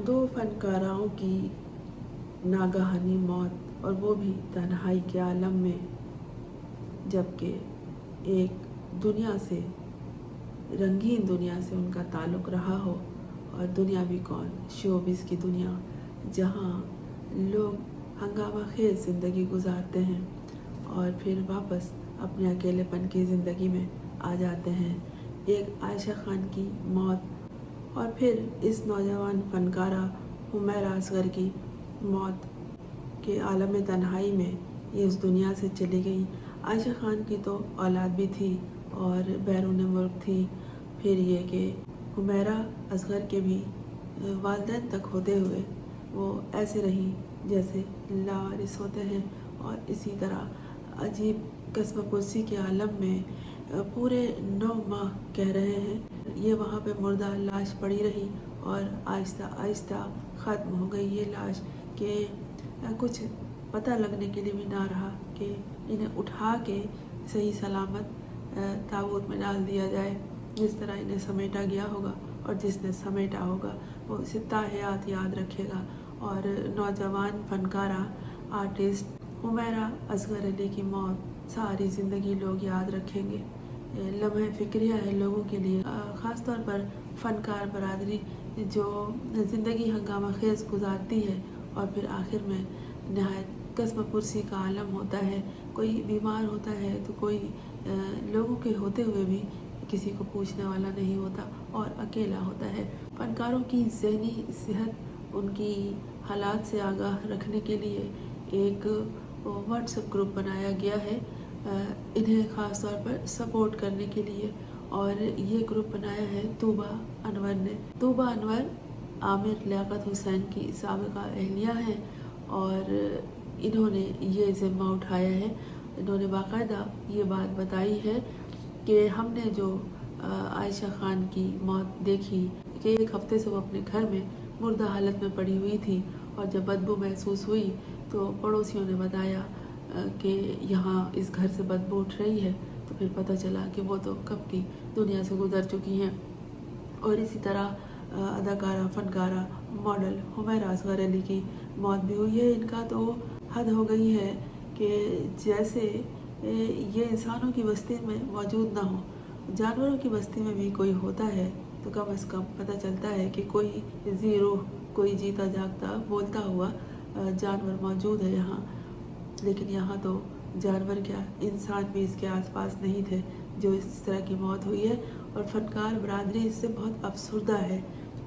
दो फनकाराओं की नागहानी मौत, और वो भी तन्हाई के आलम में, जबकि एक दुनिया से, रंगीन दुनिया से उनका ताल्लुक़ रहा हो। और दुनिया भी कौन, शोबिस की दुनिया, जहाँ लोग हंगामा खेज ज़िंदगी गुजारते हैं और फिर वापस अपने अकेलेपन की ज़िंदगी में आ जाते हैं। एक आयशा खान की मौत और फिर इस नौजवान फनकारा हुमैरा असगर की मौत के आलम तन्हाई में ये इस दुनिया से चली गई। आयशा खान की तो औलाद भी थी और बैरून मुल्क थी। फिर ये कि हुमैरा असगर के भी वालिदैन तक होते हुए वो ऐसे रही जैसे लावारिस होते हैं। और इसी तरह अजीब कस्म पुरसी के आलम में पूरे 9 माह कह रहे हैं ये वहाँ पे मुर्दा लाश पड़ी रही और आहिस्ता आहिस्ता ख़त्म हो गई ये लाश, कि कुछ पता लगने के लिए भी ना रहा कि इन्हें उठा के सही सलामत ताबूत में डाल दिया जाए। जिस तरह इन्हें समेटा गया होगा और जिसने समेटा होगा वो इसे ताहयात याद रखेगा। और नौजवान फनकारा आर्टिस्ट हुमैरा असगर अली की मौत सारी ज़िंदगी लोग याद रखेंगे। लम्हे फ़िक्रिया है लोगों के लिए, ख़ास तौर पर फ़नकार बरादरी जो ज़िंदगी हंगामा खेज गुजारती है और फिर आखिर में नहायत कस्म पुरसी का आलम होता है। कोई बीमार होता है तो कोई लोगों के होते हुए भी किसी को पूछने वाला नहीं होता और अकेला होता है। फनकारों की ज़हनी सेहत, उनकी हालात से आगाह रखने के लिए एक व्हाट्सएप ग्रुप बनाया गया है इन्हें ख़ास तौर पर सपोर्ट करने के लिए। और ये ग्रुप बनाया है तूबा अनवर ने। तूबा अनवर आमिर लियाकत हुसैन की साबिका अहलिया हैं और इन्होंने ये ज़िम्मा उठाया है। इन्होंने बाकायदा ये बात बताई है कि हमने जो आयशा खान की मौत देखी कि एक हफ्ते से वो अपने घर में मुर्दा हालत में पड़ी हुई थी और जब बदबू महसूस हुई तो पड़ोसियों ने बताया कि यहाँ इस घर से बदबू उठ रही है। तो फिर पता चला कि वो तो कब की दुनिया से गुजर चुकी हैं। और इसी तरह अदाकारा, फनकारा, मॉडल हुमैरा असगर अली की मौत भी हुई है। इनका तो हद हो गई है कि जैसे ये इंसानों की बस्ती में मौजूद ना हो, जानवरों की बस्ती में भी कोई होता है तो कम से कम पता चलता है कि कोई ज़ीरो, कोई जीता जागता बोलता हुआ जानवर मौजूद है यहाँ। लेकिन यहाँ तो जानवर क्या, इंसान भी इसके आसपास नहीं थे जो इस तरह की मौत हुई है। और फनकार बरादरी इससे बहुत अफसरदा है,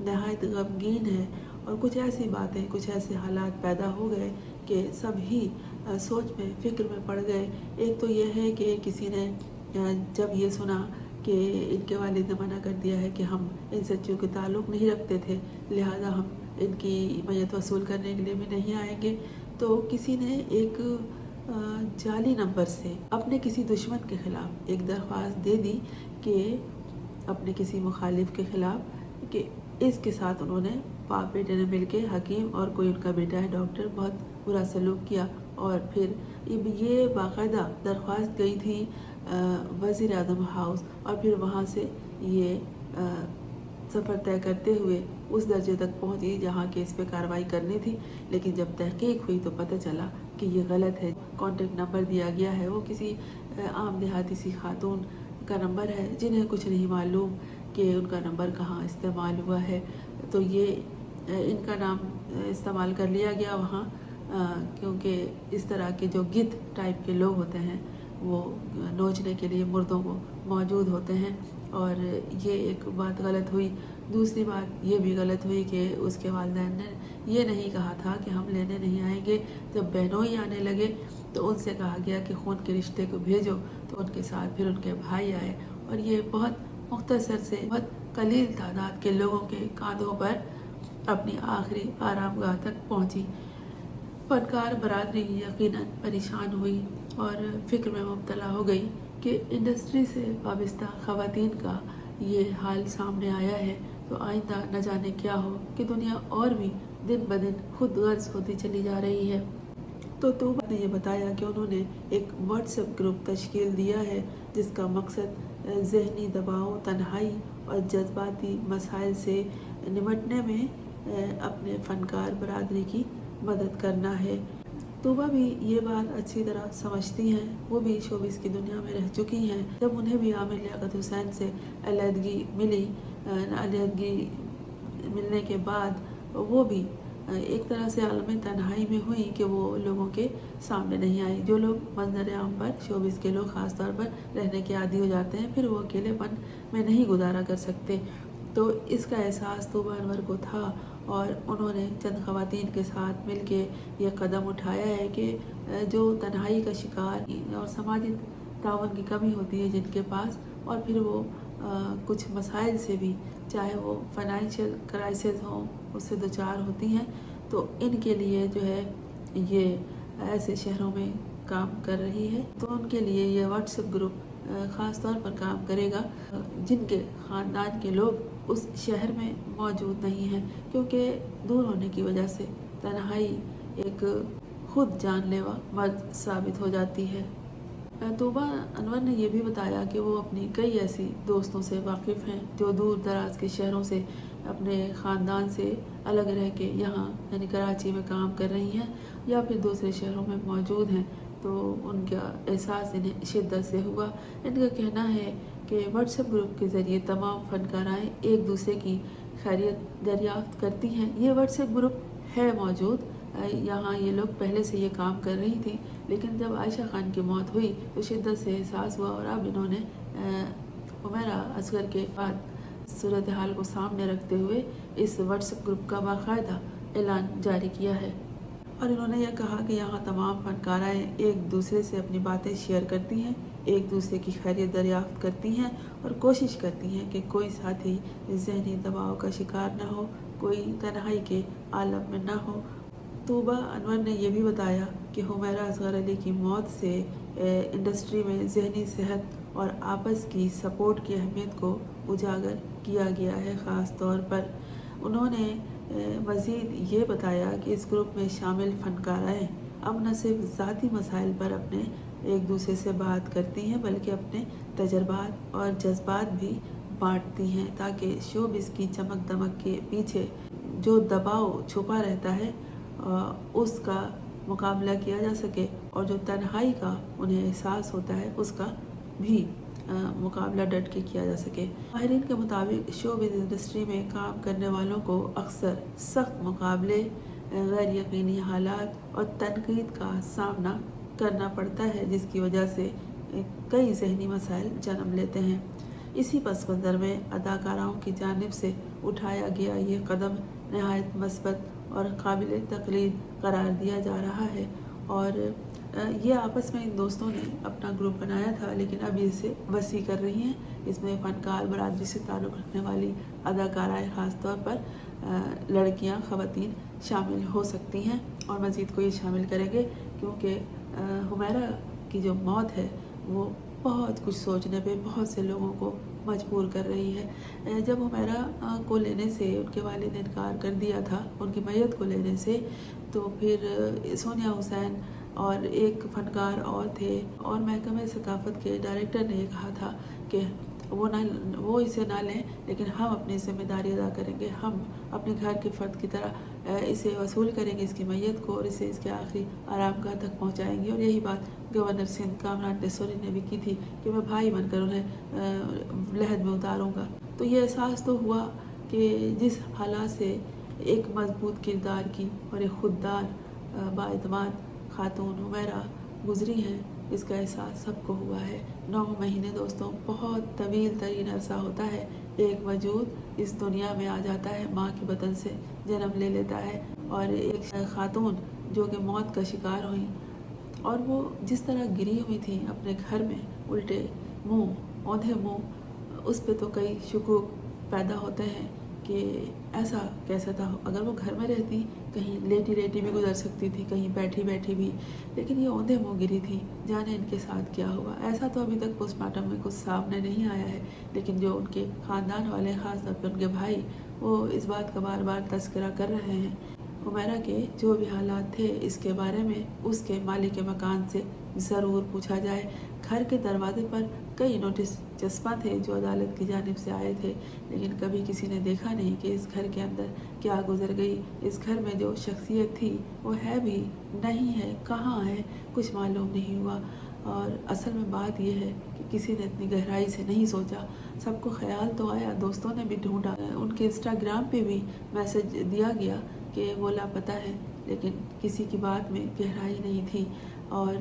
नहायत गमगीन है। और कुछ ऐसी बातें, कुछ ऐसे हालात पैदा हो गए कि सब ही सोच में, फ़िक्र में पड़ गए। एक तो ये है कि किसी ने जब ये सुना कि इनके वालिद ने मना कर दिया है कि हम इनसे चूँकि ताल्लुक़ नहीं रखते थे लिहाजा हम इनकी मय्यत वसूल करने के लिए भी नहीं आएंगे, तो किसी ने एक जाली नंबर से अपने किसी दुश्मन के ख़िलाफ़ एक दरख्वास्त दे दी कि अपने किसी मुखालिफ के ख़िलाफ़, कि इसके साथ उन्होंने बाप बेटे ने मिलके, हकीम और कोई उनका बेटा है डॉक्टर, बहुत बुरा सलूक किया। और फिर ये बाकायदा दरख्वास्त गई थी वज़ीर आज़म हाउस और फिर वहाँ से ये सफ़र तय करते हुए उस दर्जे तक पहुँची जहाँ के इस पे कार्रवाई करनी थी। लेकिन जब तहकीक हुई तो पता चला कि ये गलत है। कॉन्टेक्ट नंबर दिया गया है वो किसी आम देहाती सी खातून का नंबर है जिन्हें कुछ नहीं मालूम कि उनका नंबर कहाँ इस्तेमाल हुआ है। तो ये इनका नाम इस्तेमाल कर लिया गया वहाँ, क्योंकि इस तरह के जो गिद्ध टाइप के लोग होते हैं वो नोचने के लिए मुर्दों को मौजूद होते हैं। और ये एक बात गलत हुई। दूसरी बात ये भी गलत हुई कि उसके वालिदैन ने ये नहीं कहा था कि हम लेने नहीं आएंगे। जब बहनोई आने लगे तो उनसे कहा गया कि खून के रिश्ते को भेजो, तो उनके साथ फिर उनके भाई आए और ये बहुत मुख्तसर से, बहुत कलील तादाद के लोगों के कांधों पर अपनी आखिरी आरामगाह तक पहुंची। फनकार बरादरी यकीनन परेशान हुई और फ़िक्र में मुब्तला हो गई कि इंडस्ट्री से वाबस्ता ख़वातीन का ये हाल सामने आया है तो आइंदा न जाने क्या हो, कि दुनिया और भी दिन ब दिन खुद गर्ज होती चली जा रही है। तो तूबा ने ये बताया कि उन्होंने एक व्हाट्सएप ग्रुप तश्कील दिया है जिसका मकसद ज़हनी दबाव, तन्हाई और जज्बाती मसाइल से निमटने में अपने फनकार बरादरी की मदद करना है। तोबा भी ये बात अच्छी तरह समझती हैं, वो भी शोबिस की दुनिया में रह चुकी हैं। जब उन्हें भी आमिर लियाकत हुसैन से अलहदगी मिली, अलहदगी मिलने के बाद वो भी एक तरह से आलम तन्हाई में हुई कि वो लोगों के सामने नहीं आई। जो लोग मंजर आम पर शोबिस के लोग ख़ास तौर पर रहने के आदी हो जाते हैं, फिर वो अकेलेपन में नहीं गुजारा कर सकते। तो इसका एहसास तोबा अनवर को था और उन्होंने चंद ख़वातीन के साथ मिलके ये कदम उठाया है कि जो तन्हाई का शिकार और समाजी तावन की कमी होती है जिनके पास, और फिर वो कुछ मसाइल से भी, चाहे वो फाइनेंशियल क्राइसिस हों, उससे दो चार होती हैं, तो इनके लिए जो है ये ऐसे शहरों में काम कर रही है। तो उनके लिए ये व्हाट्सएप ग्रुप ख़ास तौर पर काम करेगा जिनके ख़ानदान के लोग उस शहर में मौजूद नहीं हैं, क्योंकि दूर होने की वजह से तन्हाई एक खुद जानलेवा मर्द साबित हो जाती है। तोबा अनवर ने यह भी बताया कि वो अपनी कई ऐसी दोस्तों से वाकिफ़ हैं जो दूर दराज के शहरों से अपने ख़ानदान से अलग रह के यहाँ यानी कराची में काम कर रही हैं या फिर दूसरे शहरों में मौजूद हैं। तो उनका एहसास इन्हें शिद्दत से हुआ। इनका कहना है कि व्हाट्सएप ग्रुप के ज़रिए तमाम फ़नकाराएँ एक दूसरे की खैरियत दरियाफ़्त करती हैं। ये व्हाट्सएप ग्रुप है मौजूद, यहाँ ये लोग पहले से ये काम कर रही थी, लेकिन जब आयशा खान की मौत हुई तो शिद्दत से एहसास हुआ और अब इन्होंने हुमैरा असगर के बाद सूरत हाल को सामने रखते हुए इस व्हाट्सएप ग्रुप का बाकायदा ऐलान जारी किया है। और इन्होंने यह कहा कि यहाँ तमाम फनकाराएँ एक दूसरे से अपनी बातें शेयर करती हैं, एक दूसरे की खैरियत दरियाफ्त करती हैं और कोशिश करती हैं कि कोई साथी ज़हनी दबाव का शिकार ना हो, कोई तन्हाई के आलम में ना हो। तोबा अनवर ने यह भी बताया कि हुमैरा असगर अली की मौत से इंडस्ट्री में ज़हनी सेहत और आपस की सपोर्ट की अहमियत को उजागर किया गया है। ख़ास तौर पर उन्होंने मज़ीद ये बताया कि इस ग्रुप में शामिल फ़नकाराएँ अब न सिर्फ ज़ाती मसाइल पर अपने एक दूसरे से बात करती हैं, बल्कि अपने तजर्बात और जज्बात भी बांटती हैं, ताकि शोबिस की चमक दमक के पीछे जो दबाव छुपा रहता है उसका मुकाबला किया जा सके और जो तन्हाई का उन्हें एहसास होता है उसका भी मुकाबला डट के किया जा सके। माहिरीन के मुताबिक शोबिज़ इंडस्ट्री में काम करने वालों को अक्सर सख्त मुकाबले, गैर यकीनी हालात और तनकीद का सामना करना पड़ता है, जिसकी वजह से कई ज़हनी मसाइल जन्म लेते हैं। इसी पस मंज़र में अदाकाराओं की जानिब से उठाया गया ये कदम नहायत मस्बत और काबिल तकलीद करार दिया जा रहा है। और ये आपस में इन दोस्तों ने अपना ग्रुप बनाया था, लेकिन अब इसे वसी कर रही हैं। इसमें फ़नकार बरादरी से ताल्लुक़ रखने वाली अदाकाराएँ ख़ास तौर पर लड़कियां, ख़वातीन शामिल हो सकती हैं और मज़ीद को ये शामिल करेंगे, क्योंकि हुमैरा की जो मौत है वो बहुत कुछ सोचने पे बहुत से लोगों को मजबूर कर रही है। जब हुमैरा को लेने से उनके वालिद ने इनकार कर दिया था, उनकी मैयत को लेने से, तो फिर सोनिया हुसैन और एक फ़नकार और थे और महकमे सकाफ़त के डायरेक्टर ने ये कहा था कि वो इसे ना लें, लेकिन हम अपनी ज़िम्मेदारी अदा करेंगे, हम अपने घर के फ़र्द की तरह इसे वसूल करेंगे, इसकी मैयत को, और इसे इसके आखिरी आरामगाह तक पहुंचाएंगे। और यही बात गवर्नर सिंध कामरान डेसोरी ने भी की थी कि मैं भाई बनकर उन्हें लहद में उतारूँगा। तो ये एहसास तो हुआ कि जिस हालात से एक मजबूत किरदार की और एक खुददार बाएतमाद खातून हुमैरा गुजरी हैं, इसका एहसास सबको हुआ है। 9 महीने दोस्तों बहुत तवील तरीन अरसा होता है। एक वजूद इस दुनिया में आ जाता है, माँ के बतन से जन्म ले लेता है, और एक खातून जो कि मौत का शिकार हुई और वो जिस तरह गिरी हुई थी अपने घर में, उल्टे मुँह, औंधे मुँह, उस पे तो कई शुकूक पैदा होते हैं कि ऐसा कैसा था। अगर वो घर में रहती, कहीं लेटी लेटी भी गुजर सकती थी, कहीं बैठी बैठी भी, लेकिन ये औंधे मुँह गिरी थी। जाने इनके साथ क्या हुआ। ऐसा तो अभी तक पोस्टमार्टम में कुछ सामने नहीं आया है, लेकिन जो उनके ख़ानदान वाले, ख़ास तौर पर उनके भाई, वो इस बात का बार बार तस्करा कर रहे हैं। उमैरा के जो भी हालात थे इसके बारे में उसके मालिक मकान से ज़रूर पूछा जाए। घर के दरवाजे पर कई नोटिस चस्पा थे जो अदालत की जानिब से आए थे, लेकिन कभी किसी ने देखा नहीं कि इस घर के अंदर क्या गुजर गई। इस घर में जो शख्सियत थी वो है भी नहीं है, कहाँ है, कुछ मालूम नहीं हुआ। और असल में बात यह है कि किसी ने इतनी गहराई से नहीं सोचा। सबको ख्याल तो आया, दोस्तों ने भी ढूंढा, उनके इंस्टाग्राम पे भी मैसेज दिया गया कि वो लापता है, लेकिन किसी की बात में गहराई नहीं थी। और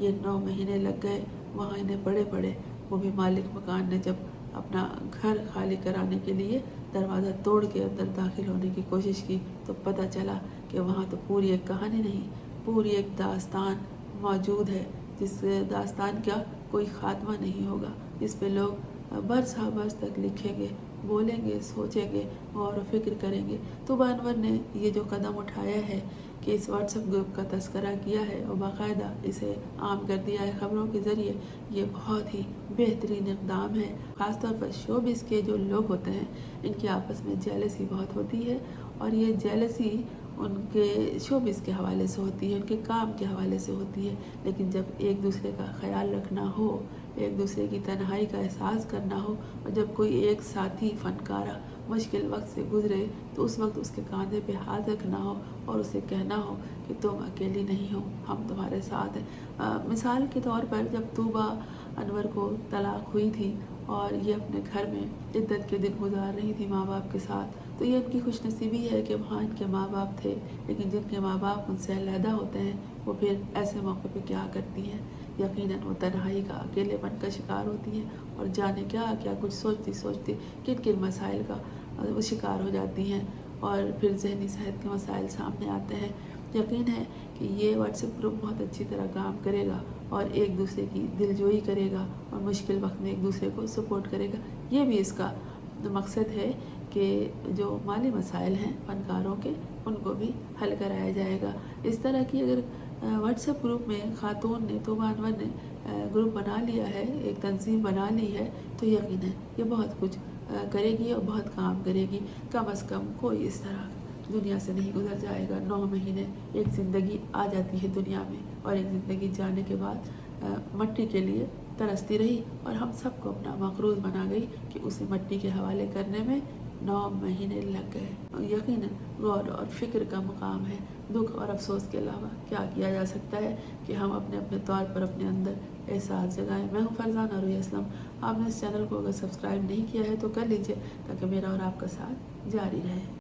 ये 9 महीने लग गए वहाँ इन्हें पड़े पड़े। वो भी मालिक मकान ने जब अपना घर खाली कराने के लिए दरवाज़ा तोड़ के अंदर दाखिल होने की कोशिश की तो पता चला कि वहाँ तो पूरी एक कहानी नहीं, पूरी एक दास्तान मौजूद है, जिस दास्तान का कोई ख़ात्मा नहीं होगा, जिस पे लोग बरस बरस तक लिखेंगे, बोलेंगे, सोचेंगे और फिक्र करेंगे। तो अनवर ने ये जो कदम उठाया है कि इस व्हाट्सएप ग्रुप का तस्करा किया है और बाकायदा इसे आम कर दिया है खबरों के ज़रिए, ये बहुत ही बेहतरीन इक़दाम है। ख़ासतौर पर शोबिस के जो लोग होते हैं इनकी आपस में जेलसी बहुत होती है, और ये जेलसी उनके शोबिस के हवाले से होती है, उनके काम के हवाले से होती है। लेकिन जब एक दूसरे का ख्याल रखना हो, एक दूसरे की तन्हाई का एहसास करना हो, और जब कोई एक साथी फ़नकारा मुश्किल वक्त से गुजरे तो उस वक्त उसके कांधे पे हाथ रखना हो और उसे कहना हो कि तुम अकेली नहीं हो, हम तुम्हारे साथ हैं। मिसाल के तौर पर जब तूबा अनवर को तलाक हुई थी और ये अपने घर में इद्दत के दिन गुजार रही थी माँ बाप के साथ, तो ये इनकी खुशनसीबी है कि वहाँ इनके माँ बाप थे। लेकिन जिनके माँ बाप उनसे अलहदा होते हैं वो फिर ऐसे मौके पे क्या करती हैं, यकीनन वो तन्हाई का, अकेलेपन का शिकार होती हैं और जाने क्या क्या कुछ सोचती सोचती किन किन मसाइल का वो शिकार हो जाती हैं, और फिर जहनी सेहत के मसाइल सामने आते हैं। यकीन है कि ये व्हाट्सएप ग्रुप बहुत अच्छी तरह काम करेगा और एक दूसरे की दिलजोई करेगा और मुश्किल वक्त में एक दूसरे को सपोर्ट करेगा। ये भी इसका मकसद है कि जो माली मसाइल हैं फनकारों के उनको भी हल कराया जाएगा। इस तरह की अगर व्हाट्सएप ग्रुप में ख़ातून ने, तोबा अनवर ने ग्रुप बना लिया है, एक तंजीम बना ली है, तो यकीन है ये बहुत कुछ करेगी और बहुत काम करेगी। कम अज़ कम कोई इस तरह दुनिया से नहीं गुजर जाएगा। 9 महीने एक ज़िंदगी आ जाती है दुनिया में, और एक ज़िंदगी जाने के बाद मट्टी के लिए तरसती रही और हम सबको अपना मकरूज़ बना गई कि उसे मट्टी के हवाले करने में 9 महीने लग गए। यकीनन गौर और फ़िक्र का मुकाम है। दुख और अफसोस के अलावा क्या किया जा सकता है कि हम अपने अपने तौर पर अपने अंदर एहसास जगाएं। मैं हूँ फरजाना रुई असलम। आपने इस चैनल को अगर सब्सक्राइब नहीं किया है तो कर लीजिए ताकि मेरा और आपका साथ जारी रहे।